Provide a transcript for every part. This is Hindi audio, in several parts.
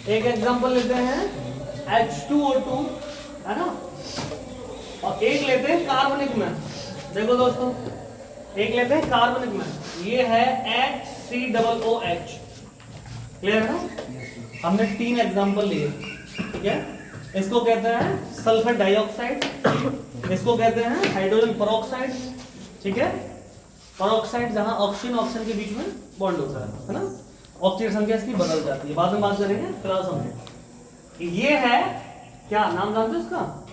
एक एग्जांपल लेते हैं H2O2, है ना, और एक लेते हैं कार्बनिक में। देखो दोस्तों, एक लेते हैं कार्बनिक में, ये है HCOOH। क्लियर है ना? हमने 3 एग्जांपल लिए, ठीक है। इसको कहते हैं सल्फर डाइऑक्साइड, इसको कहते हैं हाइड्रोजन पेरोक्साइड, ठीक है। पेरोक्साइड जहां ऑक्सीजन के बीच में बॉन्ड होता है ना, ऑक्सीजन संख्या इसकी बदल जाती है, बाद में बात करेंगे, फिलहाल समझो। ये है क्या नाम जानते हो इसका?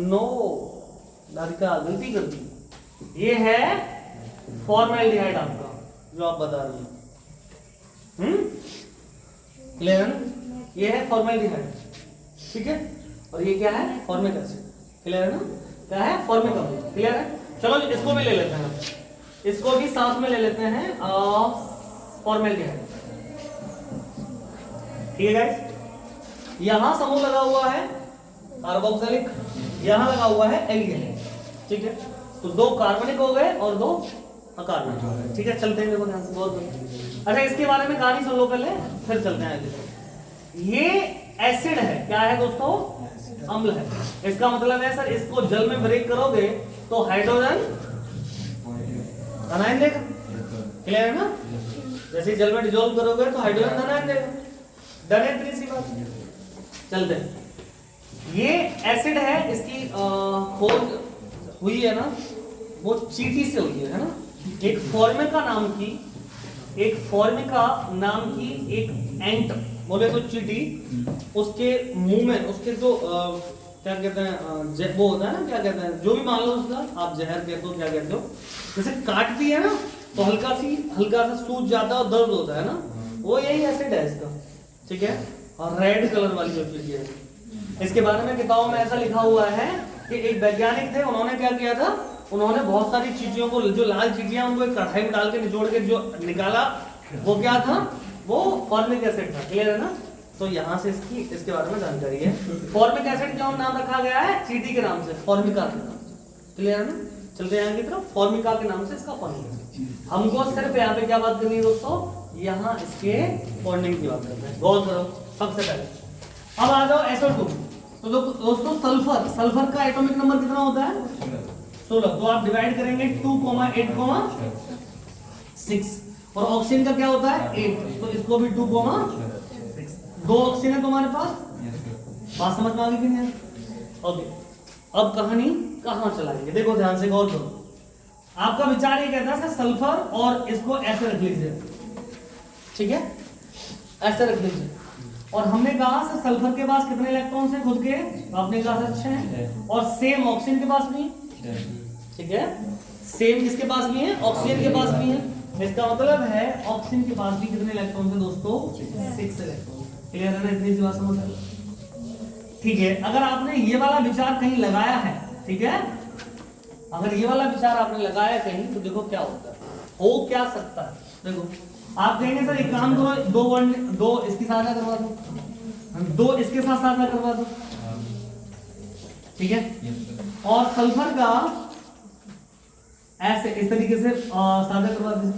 नो, दारिका गलती कर दी। ये है फॉर्मेल्डिहाइड आपका, जो आप बता रही हैं। क्लियर है ना? ये है फॉर्मेल्डिहाइड, ठीक है। और ये क्या है? Formic acid. क्लियर है ना? क्या है? Formic acid. क्लियर है? चलो इसको भी ले लेते हैं, इसको भी साथ में ले लेते हैं, फॉर्मेल्डिहाइड, ठीक है गाइस। यहां समूह लगा हुआ है कार्बोक्सिलिक, यहां लगा हुआ है एल्डिहाइड, ठीक है। तो 2 कार्बनिक हो गए और 2 अकार्बनिक हो गए, ठीक है। चलते हैं, देखो ध्यान से, बहुत अच्छा, इसके बारे में कहानी सुन लो पहले, फिर चलते हैं आगे। ये एसिड है, क्या है दोस्तों? अम्ल है। इसका मतलब है सर, इसको जल में ब्रेक करोगे तो हाइड्रोजन आयन देगा। क्लियर है ना? जैसे जल में डिसॉल्व करोगे तो हाइड्रोजन आयन देगा। डन है? इतनी सी बात। चलते हैं। ये एसिड है, इसकी खोज हुई है ना, वो चींटी से हुई है ना। एक फॉर्मिका नाम की एक एंट, बोले तो चींटी, उसके मुंह में उसके जो क्या कहते हैं, वो होता है ना, क्या कहते हैं, जो भी मान लो उसका, आप जहर कहते हो, क्या कहते हो, जैसे काटती है ना तो हल्का सा सूज जाता है और दर्द होता है ना, वो यही एसिड है इसका, ठीक है। और रेड कलर वाली जो चीज है, इसके बारे में किताबों में ऐसा लिखा हुआ है कि एक वैज्ञानिक थे, उन्होंने क्या किया था, उन्होंने बहुत सारी चीजों को, जो लाल चीटियां, उनको एक कढ़ाई में डाल के निचोड़ के जो निकाला, वो क्या था? वो फॉर्मिक एसिड था। क्लियर है ना? तो यहाँ से इसके बारे में जानकारी है। फॉर्मिक एसिड क्यों नाम रखा गया है? चींटी के नाम से, फॉर्मिका के नाम से। क्लियर है ना? चलते हैं की तरफ। फॉर्मिका के नाम से इसका फॉर्मिक एसिड। हमको सिर्फ यहाँ पे क्या बात करनी है दोस्तों? यहाँ इसके बॉन्डिंग की बात करते हैं। गौर करो सबसे पहले। अब आ जाओ SO2। तो दोस्तों सल्फर का एटॉमिक नंबर कितना होता है? 16। तो आप डिवाइड करेंगे 2,8,6। और ऑक्सीजन का क्या होता है? 8। तो इसको भी 2,6। 2 ऑक्सीजन है तुम्हारे पास। बात समझ में आ गई कि नहीं? ओके, अब कहानी कहां चलाएंगे, देखो ध्यान से, गौर करो। आपका विचार ये कहता है सल्फर, और इसको ऐसे रख लीजिए, ठीक है, ऐसे रख लीजिए। और हमने कहा सल्फर के पास कितने इलेक्ट्रॉन्स हैं खुद के? आपने कहा 6 हैं। और सेम ऑक्सीजन के पास भी, ठीक है, सेम किसके पास भी है? ऑक्सीजन के पास भी है। इसका मतलब है ऑक्सीजन के पास भी कितने इलेक्ट्रॉन्स हैं दोस्तों? 6 इलेक्ट्रॉन। क्लियर है ना? इतनी सी बात समझ आई? ठीक है। अगर आपने ये वाला विचार कहीं लगाया है, ठीक है, अगर ये वाला विचार आपने लगाया कहीं, तो देखो क्या होता है, हो क्या सकता है। देखो आप कहेंगे सर एक काम करो, 2 इसकी साझा करवा दो, 2 इसके साथ साझा करवा दो, ठीक है। और सल्फर का ऐसे इस तरीके से साझा करवा दीजिए।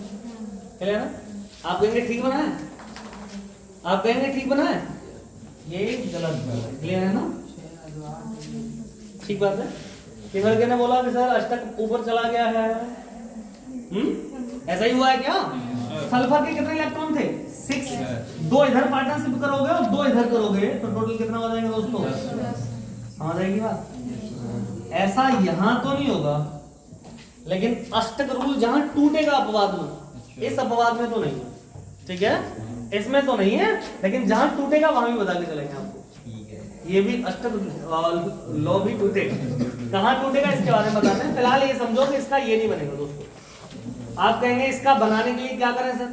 क्लियर है ना? आप कहेंगे ठीक बना है, आप कहेंगे ठीक बना है, ये गलत है। क्लियर है ना? ठीक बात है। किसी ने बोला कि सर अष्टक ऊपर चला गया है, ऐसा ही हुआ है क्या? सल्फर के कितने इलेक्ट्रॉन थे? 6। 2 इधर पार्टनरशिप करोगे और 2 इधर करोगे तो टोटल कितना हो जाएगा दोस्तों? समझ आएगी बात? ऐसा यहां तो नहीं होगा, लेकिन अष्टक रूल जहां टूटेगा अपवाद में, इस अपवाद में तो नहीं है, ठीक है, इसमें तो नहीं है, लेकिन जहां टूटेगा वहां भी बता के चलेंगे आपको। ये भी अष्टक लॉ भी टूटेगा, कहां टूटेगा इसके बारे में बताते हैं। फिलहाल ये समझो कि इसका ये नहीं बनेगा दोस्तों। आप कहेंगे इसका बनाने के लिए क्या करें सर,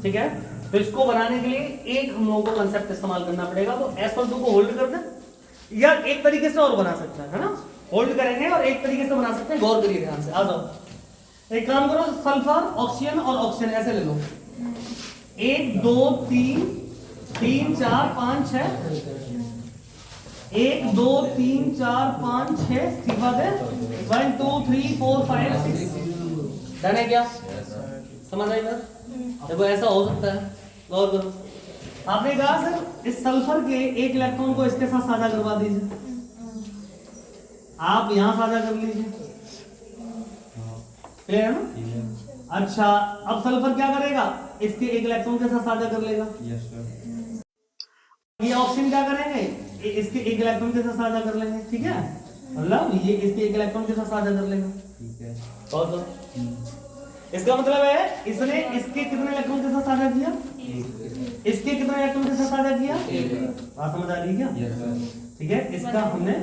ठीक है, तो इसको बनाने के लिए एक हम लोगों को कंसेप्ट इस्तेमाल करना पड़ेगा। तो SO2 को होल्ड कर दें, या एक तरीके से और बना सकते हैं, है ना, होल्ड करेंगे और एक तरीके से बना सकते हैं। गौर करिए ध्यान से, आ जाओ। एक काम करो, सल्फर, ऑक्सीजन और ऑक्सीजन ऐसे ले लो, 1 2 3 3 4 5 6, 1 2 3 4 5 6, ठीक बात है, 1 2 3 4 5 6। डन है क्या? समझ आई बात? देखो ऐसा हो सकता है, गौर करो। आपने कहा सर इस सल्फर के एक इलेक्ट्रॉन को इसके साथ साझा करवा दीजिए, आप यहां साझा कर लीजिए, क्लियर है ना? अच्छा, अब सल्फर क्या करेगा, इसके एक इलेक्ट्रॉन के साथ साझा कर लेगा। Yes sir. ये ऑक्सीजन क्या करेंगे, इसके एक इलेक्ट्रॉन के साथ साझा कर लेंगे, ठीक है, मतलब ये इसके एक इलेक्ट्रॉन के साथ साझा कर लेगा, ठीक है। और इसका मतलब है इसने इसके कितने इलेक्ट्रॉन के साथ साझा किया, इसके कितने इलेक्ट्रॉन के साथ साझा किया, बात समझ आ रही है क्या? Yes sir. ठीक है, इसका हमने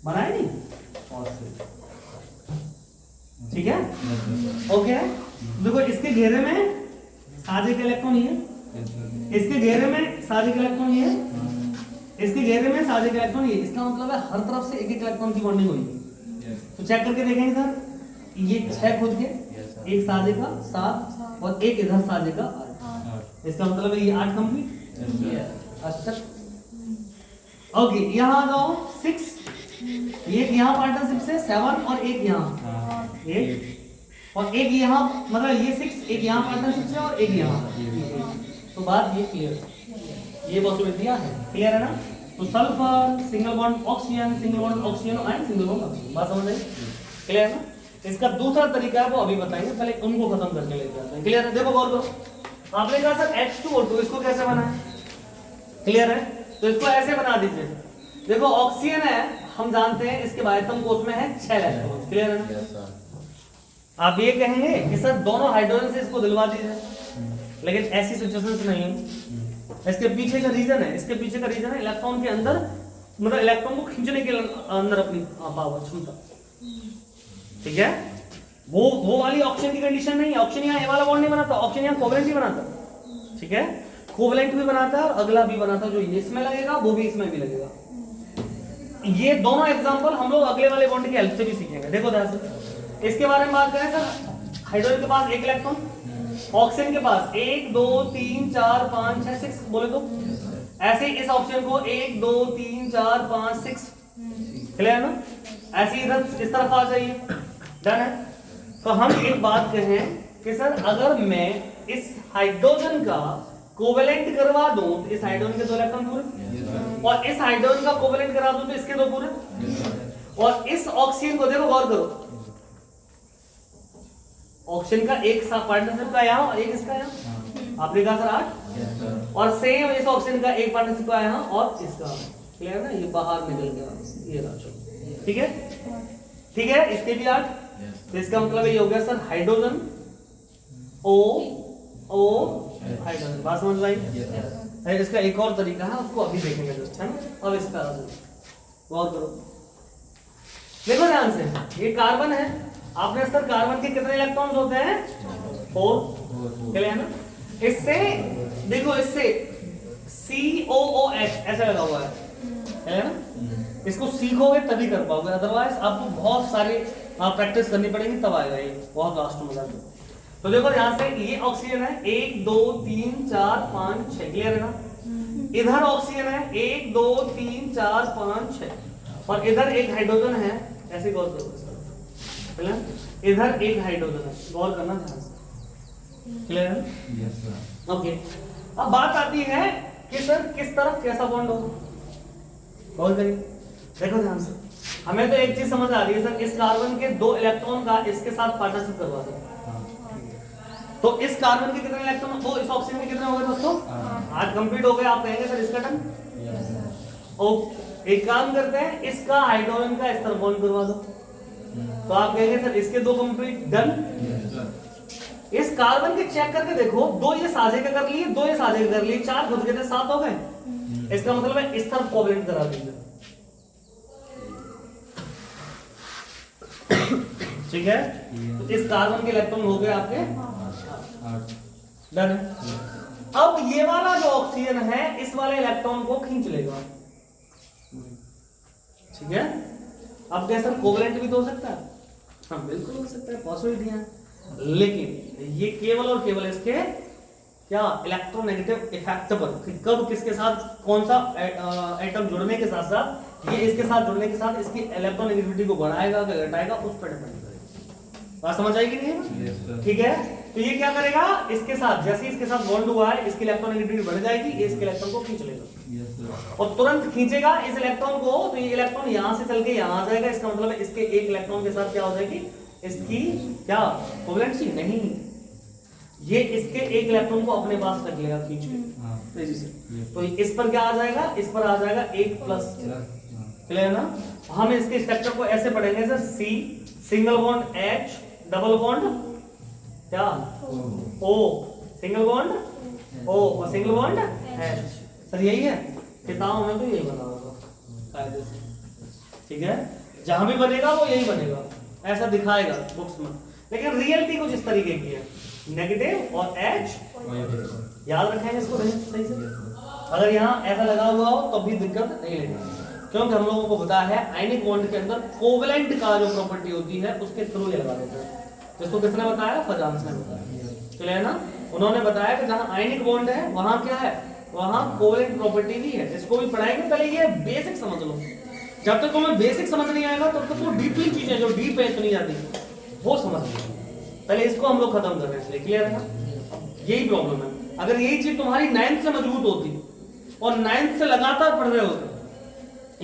बनाया नहीं, ठीक है, ओके। देखो इसके घेरे में साझे के इलेक्ट्रॉन ये, इसके घेरे में साझे के इलेक्ट्रॉन ये, इसके घेरे में साझे के इलेक्ट्रॉन ये, इसका मतलब है हर तरफ से एक एक इलेक्ट्रॉन की बॉन्डिंग हुई। तो चेक करके देखेंगे सर, ये 6 खुद के, एक साझे का 7 और एक इधर साझे का 8, इसका मतलब है ये 8 कंप्लीट। अच्छा ओके, यहाँ आ जाओ 6, एक यहाँ पार्टनरशिप से 7 और एक यहाँ, एक और एक यहाँ, मतलब ये 6 एक यहाँ पार्टनरशिप से और एक यहाँ, तो बात ये क्लियर, ये पॉसिबिलिटियां है, क्लियर है ना? तो sulphur single bond oxygen, single bond oxygen and single bond oxygen, बात समझ आई, क्लियर है ना? इसका दूसरा तरीका है वो अभी बताएंगे, पहले उनको खत्म करके लेके आते हैं, क्लियर है? देखो गौर करो, आपने कहा सर H2O2 इसको कैसे बनाए, क्लियर है? तो इसको ऐसे बना दीजिए, देखो ऑक्सीजन है, हम जानते हैं इसके बाह्यतम कोश में है 6 इलेक्ट्रॉन, क्लियर है ना? आप ये कहेंगे कि सर दोनों हाइड्रोजन से इसको दिलवा दीजिए, लेकिन ऐसी सिचुएशन से नहीं है। इसके पीछे का रीजन है, इसके पीछे का रीजन है इलेक्ट्रॉन के अंदर, मतलब इलेक्ट्रॉन को खींचने के अंदर अपनी पावर क्षमता, ठीक है? वो वाली ऑक्सीजन की कंडीशन नहीं है, ऑक्सीजन यहाँ ये वाला बॉन्ड नहीं बनाता, ऑक्सीजन यहाँ कोवेलेंट ही बनाता, ठीक है, कोवेलेंट भी बनाता है और अगला भी बनाता है, जो इसमें लगेगा वो भी इसमें भी लगेगा। ये दोनों एग्जांपल हम लोग अगले वाले बॉन्ड की हेल्प से भी सीखेंगे। देखो ध्यान से, इसके बारे में बात करें सर, हाइड्रोजन के पास एक इलेक्ट्रॉन, ऑक्सीजन के पास 1 2 3 4 5 6 6 बोले तो ऐसे इस ऑक्सीजन को 1 2 3 4 5 6, क्लियर है ना? ऐसे इधर इस तरफ आ जाइए, डन है? तो हम एक बात कहें कि सर अगर मैं इस हाइड्रोजन का कोवेलेंट करवा दूं तो इस हाइड्रोजन के 2 इलेक्ट्रॉन पूरे, और इस हाइड्रोजन का कोवेलेंट करा दूं तो इसके 2 पूरे, और इस ऑक्सीजन को देखो गौर करो, ऑक्सीजन का एक पार्टनरशिप का यहाँ और एक इसका यहाँ, आपने कहा सर 8, और सेम इस ऑक्सीजन का एक पार्टनरशिप का यहाँ और इसका, क्लियर है ना? ये बाहर निकल गया, ये रहा, ठीक है, ठीक है, इसके भी 8, तो इसका मतलब ये हो गया sir hydrogen O O hydrogen, बात समझ आई? इसका एक और तरीका है, उसको अभी देखेंगे जस्ट, है ना? अब इसका गौर करो, देखो ध्यान से, ये कार्बन है, आपने सर कार्बन के कितने इलेक्ट्रॉन्स होते हैं 4, क्लियर है ना? इससे देखो, इससे COOH ऐसा लगा हुआ है ना? इसको सीखोगे तभी कर पाओगे, अदरवाइज आपको बहुत सारी प्रैक्टिस करनी पड़ेगी, तब आएगा ये बहुत लास्ट में जाके। तो देखो यहाँ से ये ऑक्सीजन है 1 2 3 4 5 6, क्लियर है ना? इधर ऑक्सीजन है 1 2 3 4 5 6, और इधर एक हाइड्रोजन है, ऐसे गौर करो, इधर एक हाइड्रोजन है, गौर करना ध्यान से, क्लियर है? Yes sir. ओके, अब बात आती है कि सर किस तरफ कैसा बॉन्ड हो, गौर करिए, देखो ध्यान से, हमें तो एक चीज समझ आ रही है सर, इस कार्बन के 2 इलेक्ट्रॉन का इसके साथ पार्टनरशिप करवा दो, तो इस कार्बन के कितने इलेक्ट्रॉन, वो इस ऑक्सीजन के कितने हो गए दोस्तों? 8 कंप्लीट हो गए, आप कहेंगे सर इसका टर्न, एक काम करते हैं, इसका हाइड्रोजन का इस तरफ बॉन्ड करवा दो, तो आप कहेंगे सर इसके 2 कंप्लीट, डन। इस कार्बन के चेक करके देखो, 2 ये साझे के कर लिए, 2 ये साझे के कर लिए, 4 खुद के थे, 7 हो गए, इसका मतलब है इस तरफ कोवेलेंट करा दीजिए, ठीक है? तो इस कार्बन के इलेक्ट्रॉन हो गए आपके, डन है? अब ये वाला जो ऑक्सीजन है इस वाले इलेक्ट्रॉन को खींच लेगा, ठीक है? अब क्या सर कोवेलेंट भी तो हो सकता है? हाँ बिल्कुल हो सकता है, पॉसिबिलिटी है, लेकिन ये केवल और केवल इसके क्या इलेक्ट्रोनेगेटिव इफेक्ट पर, कब किसके साथ कौन सा एटम जुड़ने के साथ साथ ये इसके साथ जुड़ने के साथ इसकी इलेक्ट्रोनेगेटिविटी को बढ़ाएगा या घटाएगा, उस पर डिपेंड करेगा। बात समझ आएगी नहीं? ठीक है। तो ये क्या करेगा, इसके साथ जैसे इसके साथ बॉन्ड हुआ है, इसकी इलेक्ट्रॉनिक बढ़ जाएगी, ये इसके इलेक्ट्रॉन को खींच लेगा और तुरंत खींचेगा इस इलेक्ट्रॉन को, तो ये इलेक्ट्रॉन यहां से चल के यहां आ जाएगा। इसका मतलब है इसके एक इलेक्ट्रॉन के साथ क्या हो जाएगी, इसकी क्या कोवेलेंसी नहीं, ये इसके एक इलेक्ट्रॉन को अपने पास रख लेगा खींच के तेजी से। तो इस पर क्या आ जाएगा, इस पर आ जाएगा 1+, क्लियर ना। हम इसके स्ट्रक्चर को ऐसे पढ़ेंगे sir, C single bond H double bond क्या O, सिंगल बॉन्ड O और सिंगल बॉन्ड H। सर यही है किताबों में, तो यही बना होगा कायदे से, ठीक है। जहां भी बनेगा वो यही बनेगा, ऐसा दिखाएगा बुक्स में, लेकिन रियलिटी कुछ इस तरीके की है, नेगेटिव और H, याद रखेंगे इसको सही से। अगर यहाँ ऐसा लगा हुआ हो तो भी दिक्कत नहीं लगेगी, क्योंकि हम लोगों को बताया है आयनिक बॉन्ड के अंदर कोवेलेंट का जो प्रॉपर्टी होती है उसके थ्रू ये लगा देते हैं। जिसको किसने बताया, फजांस ने बताया, क्लियर ना। उन्होंने बताया कि जहां आयनिक बॉन्ड है वहां क्या है, वहां कोवेलेंट प्रॉपर्टी भी है। इसको भी पढ़ाएंगे, पहले ये बेसिक समझ लो। जब तक तुम्हें बेसिक समझ नहीं आएगा तब तक वो डीपली चीजें जो डीप है इतनी जाती वो समझ नहीं, पहले इसको हम लोग खत्म कर रहे हैं, इसलिए क्लियर है ना। यही प्रॉब्लम है, अगर यही चीज तुम्हारी 9th से मजबूत होती और 9th से लगातार पढ़ रहे होते